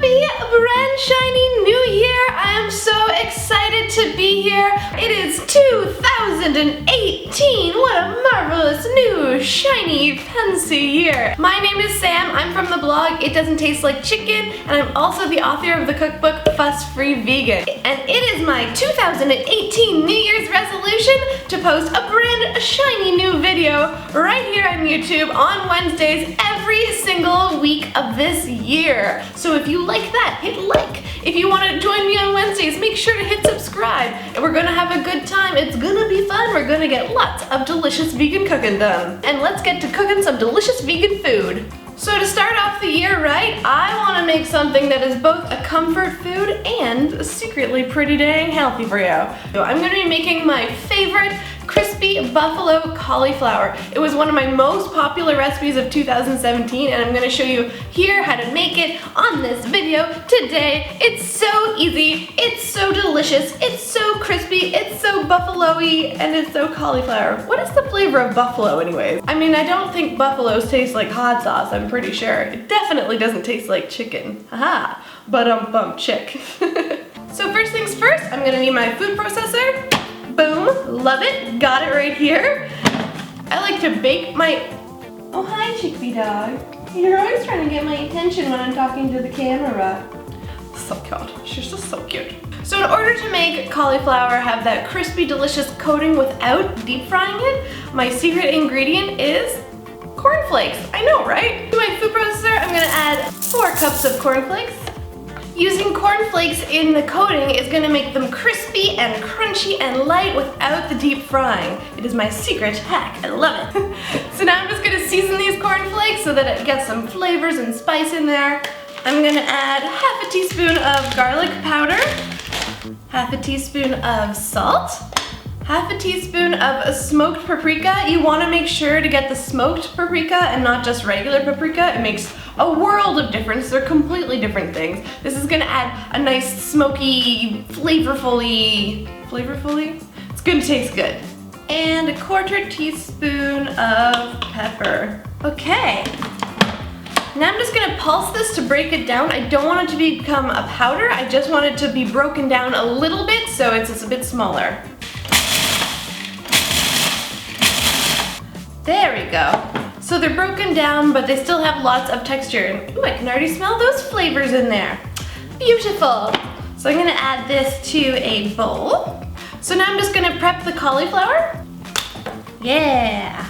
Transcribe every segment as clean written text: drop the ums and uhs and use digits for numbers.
Happy brand shiny new year! I am so excited to be here. It is 2018. What a marvelous new shiny fancy year. My name is Sam. I'm from the blog It Doesn't Taste Like Chicken, and I'm also the author of the cookbook Fuss Free Vegan. And it is my 2018 New Year's resolution to post a brand shiny new video right here on YouTube on Wednesdays every single week of this year. So if you like that, hit like. If you want to join me on Wednesdays, make sure to hit subscribe. And we're gonna have a good time. It's gonna be fun. We're gonna get lots of delicious vegan cooking done. And let's get to cooking some delicious vegan food. So to start off the year right, I want to make something that is both a comfort food and secretly pretty dang healthy for you. So I'm going to be making my favorite crispy buffalo cauliflower. It was one of my most popular recipes of 2017, and I'm going to show you here how to make it on this video today. It's so easy, it's so delicious, it's so crispy, it's so buffalo-y, and it's so cauliflower. What is the flavor of buffalo anyways? I mean, I don't think buffaloes taste like hot sauce, I'm pretty sure. It definitely doesn't taste like chicken. Haha, but chick. So first things first, I'm gonna need my food processor. Boom, love it, got it right here. I like to bake my, oh hi chickpea dog. You're always trying to get my attention when I'm talking to the camera. So cute, she's just so cute. So in order to make cauliflower have that crispy, delicious coating without deep frying it, my secret ingredient is cornflakes. I know, right? To my food processor, I'm gonna add 4 cups of cornflakes. Using cornflakes in the coating is gonna make them crispy and crunchy and light without the deep frying. It is my secret hack, I love it. So now I'm just gonna season these cornflakes so that it gets some flavors and spice in there. I'm gonna add half a teaspoon of garlic powder, half a teaspoon of salt, half a teaspoon of smoked paprika. You want to make sure to get the smoked paprika and not just regular paprika. It makes a world of difference. They're completely different things. This is going to add a nice smoky, flavorfully, it's going to taste good. And a 1/4 teaspoon of pepper. Okay. Now I'm just going to pulse this to break it down. I don't want it to become a powder. I just want it to be broken down a little bit so it's just a bit smaller. There we go. So they're broken down, but they still have lots of texture. Ooh, I can already smell those flavors in there. Beautiful. So I'm gonna add this to a bowl. So now I'm just gonna prep the cauliflower. Yeah.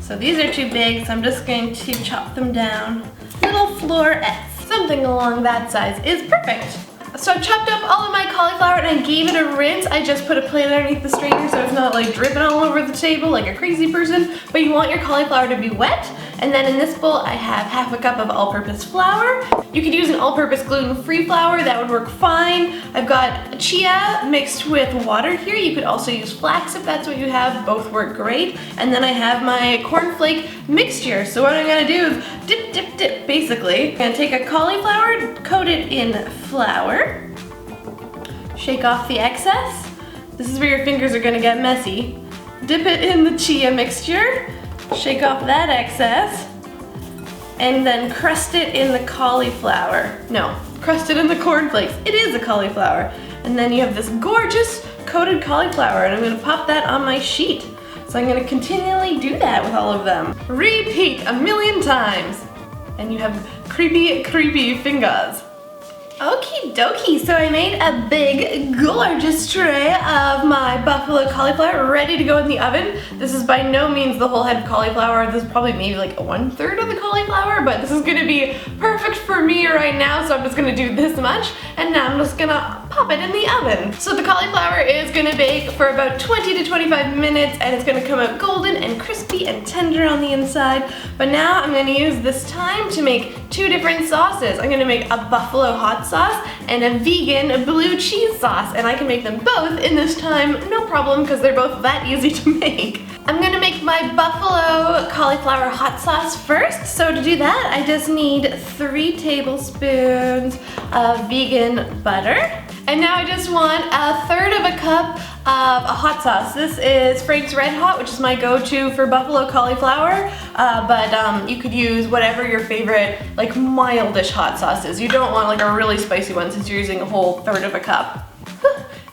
So these are too big, so I'm just going to chop them down. Little florettes. Something along that size is perfect. So I chopped up all of my cauliflower and I gave it a rinse. I just put a plate underneath the strainer so it's not like dripping all over the table like a crazy person. But you want your cauliflower to be wet. And then in this bowl I have half a cup of all-purpose flour. You could use an all-purpose gluten-free flour, that would work fine. I've got chia mixed with water here. You could also use flax if that's what you have, both work great. And then I have my cornflake mixture. So what I'm gonna do is dip, dip, dip, basically. I'm gonna take a cauliflower, coat it in flour, shake off the excess. This is where your fingers are gonna get messy. Dip it in the chia mixture, shake off that excess, and then crust it in the cauliflower. No, crust it in the cornflakes. It is a cauliflower. And then you have this gorgeous coated cauliflower, and I'm gonna pop that on my sheet. So I'm gonna continually do that with all of them. Repeat 1,000,000 times. And you have creepy, creepy fingers. Okie dokie, so I made a big, gorgeous tray of my buffalo cauliflower ready to go in the oven. This is by no means the whole head of cauliflower. This is probably maybe like 1/3 of the cauliflower, but this is gonna be perfect for me right now, so I'm just gonna do this much, and now I'm just gonna pop it in the oven. So the cauliflower is gonna bake for about 20 to 25 minutes, and it's gonna come out golden and crispy and tender on the inside. But now I'm gonna use this time to make 2 different sauces. I'm gonna make a buffalo hot sauce and a vegan blue cheese sauce, and I can make them both in this time, no problem, because they're both that easy to make. I'm gonna make my buffalo cauliflower hot sauce first. So to do that, I just need 3 tablespoons of vegan butter. And now I just want 1/3 of a cup of a hot sauce. This is Frank's Red Hot, which is my go-to for buffalo cauliflower, but you could use whatever your favorite, like, mildish hot sauce is. You don't want like a really spicy one since you're using a whole 1/3 of a cup.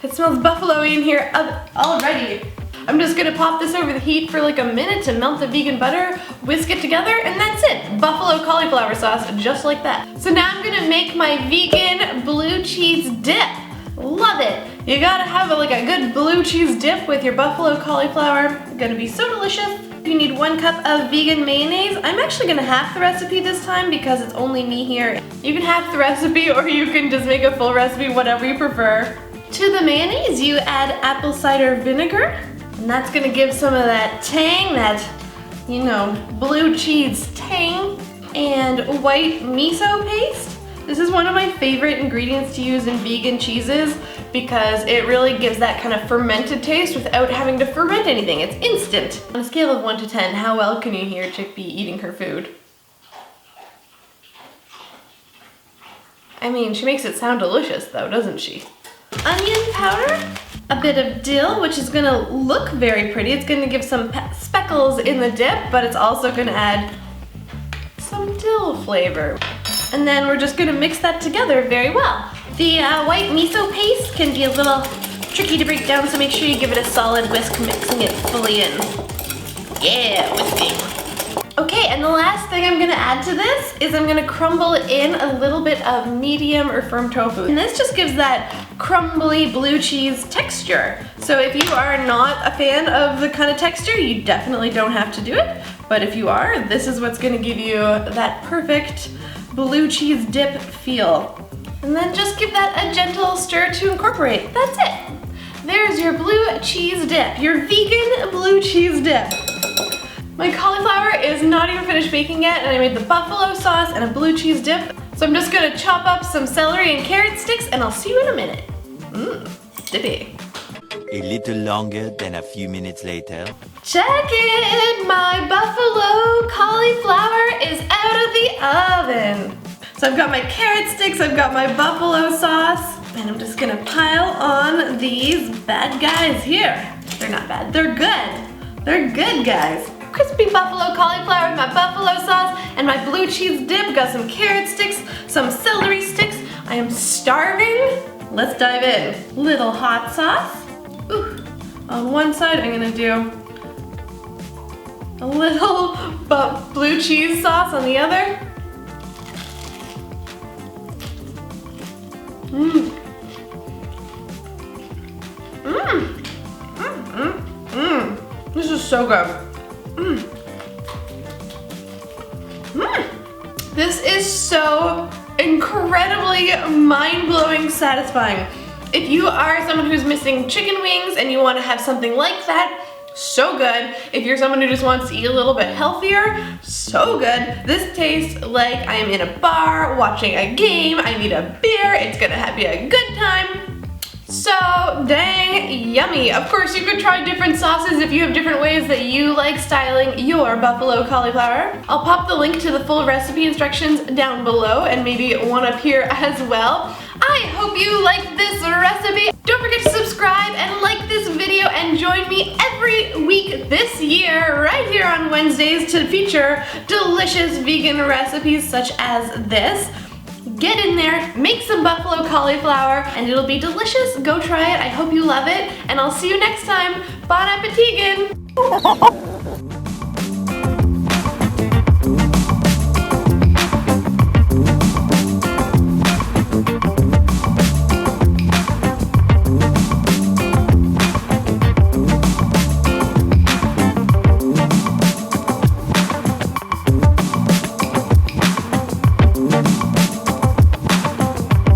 It smells buffalo-y in here already. I'm just gonna pop this over the heat for like a minute to melt the vegan butter, whisk it together, and that's it. Buffalo cauliflower sauce, just like that. So now I'm gonna make my vegan blue cheese dip. Love it. You gotta have like a good blue cheese dip with your buffalo cauliflower. It's gonna be so delicious. You need 1 cup of vegan mayonnaise. I'm actually gonna half the recipe this time because it's only me here. You can half the recipe or you can just make a full recipe, whatever you prefer. To the mayonnaise, you add apple cider vinegar. And that's gonna give some of that tang, that, you know, blue cheese tang. And white miso paste. This is one of my favorite ingredients to use in vegan cheeses because it really gives that kind of fermented taste without having to ferment anything. It's instant. On a scale of 1 to 10, how well can you hear Chick be eating her food? I mean, she makes it sound delicious though, doesn't she? Onion powder. A bit of dill, which is gonna look very pretty. It's gonna give some speckles in the dip, but it's also gonna add some dill flavor. And then we're just gonna mix that together very well. The white miso paste can be a little tricky to break down, so make sure you give it a solid whisk, mixing it fully in. Yeah, whisking. Okay, and the last thing I'm gonna add to this is I'm gonna crumble in a little bit of medium or firm tofu. And this just gives that crumbly blue cheese texture. So if you are not a fan of the kind of texture, you definitely don't have to do it. But if you are, this is what's gonna give you that perfect blue cheese dip feel. And then just give that a gentle stir to incorporate. That's it. There's your blue cheese dip, your vegan blue cheese dip. My cauliflower is not even finished baking yet, and I made the buffalo sauce and a blue cheese dip. So I'm just gonna chop up some celery and carrot sticks, and I'll see you in a minute. Dippy. A little longer than a few minutes later. Check it! My buffalo cauliflower is out of the oven. So I've got my carrot sticks, I've got my buffalo sauce, and I'm just gonna pile on these bad guys here. They're not bad, they're good. They're good, guys. Crispy buffalo cauliflower with my buffalo sauce and my blue cheese dip. Got some carrot sticks, some celery sticks. I am starving. Let's dive in. Little hot sauce. Ooh. On one side, I'm gonna do a little blue cheese sauce on the other. This is so good. This is so incredibly mind-blowing satisfying. If you are someone who's missing chicken wings and you want to have something like that, so good. If you're someone who just wants to eat a little bit healthier, so good. This tastes like I am in a bar watching a game. I need a beer. It's gonna be a good time. So dang yummy. Of course, you could try different sauces if you have different ways that you like styling your buffalo cauliflower. I'll pop the link to the full recipe instructions down below and maybe one up here as well. I hope you liked this recipe. Don't forget to subscribe and like this video and join me every week this year right here on Wednesdays to feature delicious vegan recipes such as this. Get in there, make some buffalo cauliflower, and it'll be delicious. Go try it. I hope you love it, and I'll see you next time. Bon appetit!